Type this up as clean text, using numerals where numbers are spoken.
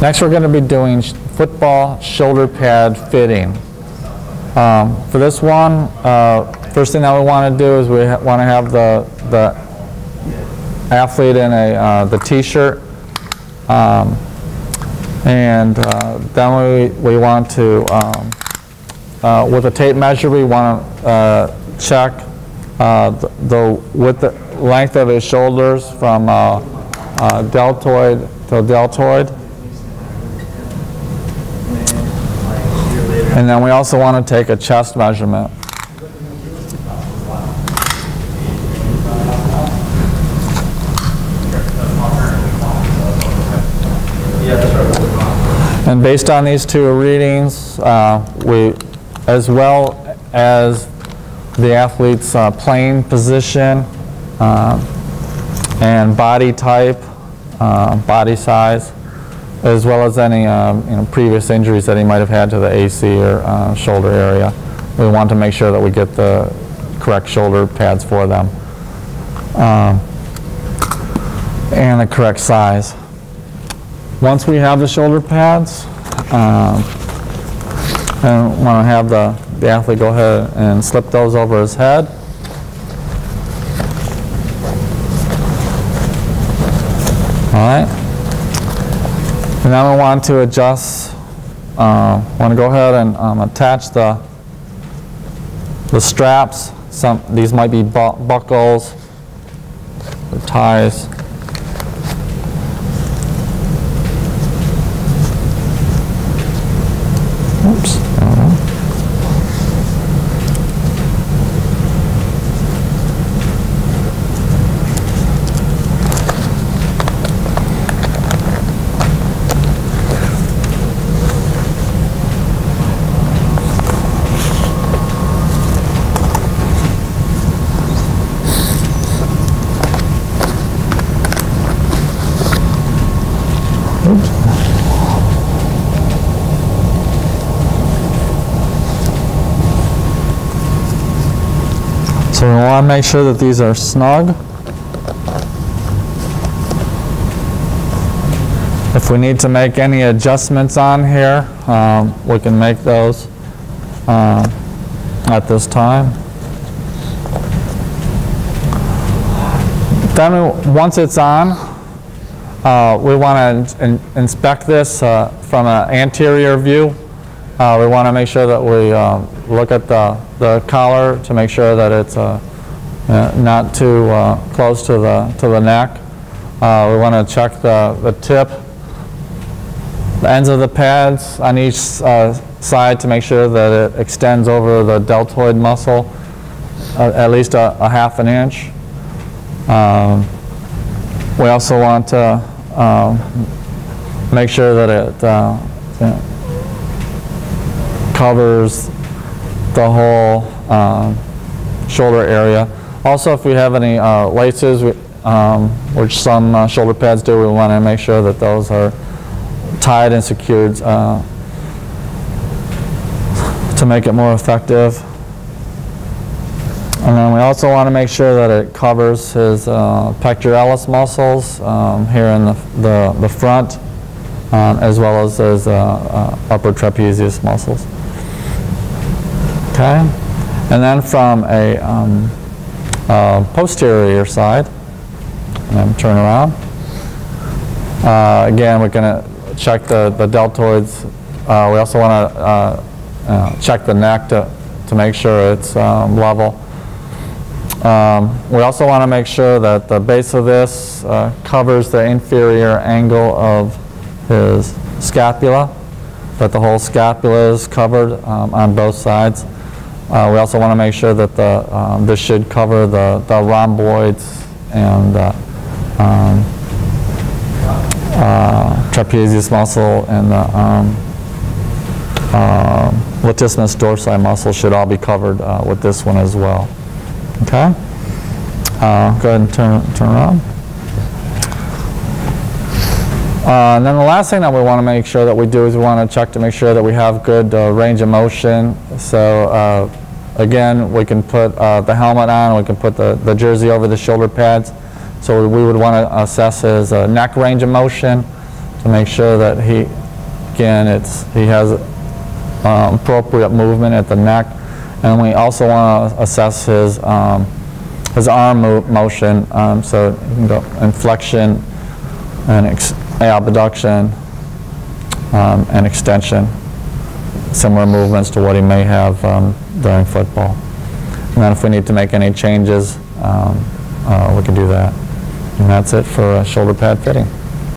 Next, we're going to be doing football shoulder pad fitting. For this one, first thing that we want to do is we want to have the athlete in the t-shirt, and then we want to, with a tape measure, we want to check the length of his shoulders from deltoid to deltoid. And then we also want to take a chest measurement. And based on these two readings, as well as the athlete's playing position and body type, body size, as well as any previous injuries that he might have had to the AC or shoulder area, we want to make sure that we get the correct shoulder pads for them and the correct size. Once we have the shoulder pads, and want to have the athlete go ahead and slip those over his head. All right. And now we want to adjust, want to go ahead and attach the straps. These might be buckles or ties. Oops. So we want to make sure that these are snug. If we need to make any adjustments on here, we can make those at this time. Then once it's on, we want to inspect this from an anterior view. We want to make sure that we look at the collar to make sure that it's not too close to the neck. We want to check the tip, the ends of the pads on each side to make sure that it extends over the deltoid muscle at least a ½ inch. We also want to make sure that it covers the whole shoulder area. Also, if we have any laces, which some shoulder pads do, we want to make sure that those are tied and secured to make it more effective. And then we also want to make sure that it covers his pectoralis muscles here in the front, as well as his upper trapezius muscles. Okay, and then from a posterior side, and turn around. Again, we're going to check the deltoids. We also want to check the neck to make sure it's level. We also want to make sure that the base of this covers the inferior angle of his scapula, that the whole scapula is covered on both sides. We also want to make sure that this should cover the rhomboids and trapezius muscle and the latissimus dorsi muscle should all be covered with this one as well. Okay? Go ahead and turn around. And then the last thing that we want to make sure that we do is we want to check to make sure that we have good range of motion. So again, we can put the helmet on, we can put the jersey over the shoulder pads. So we would want to assess his neck range of motion to to make sure that he has appropriate movement at the neck. And we also want to assess his arm motion, so you can go inflection and abduction and extension, similar movements to what he may have during football. And then if we need to make any changes, we can do that. And that's it for shoulder pad fitting.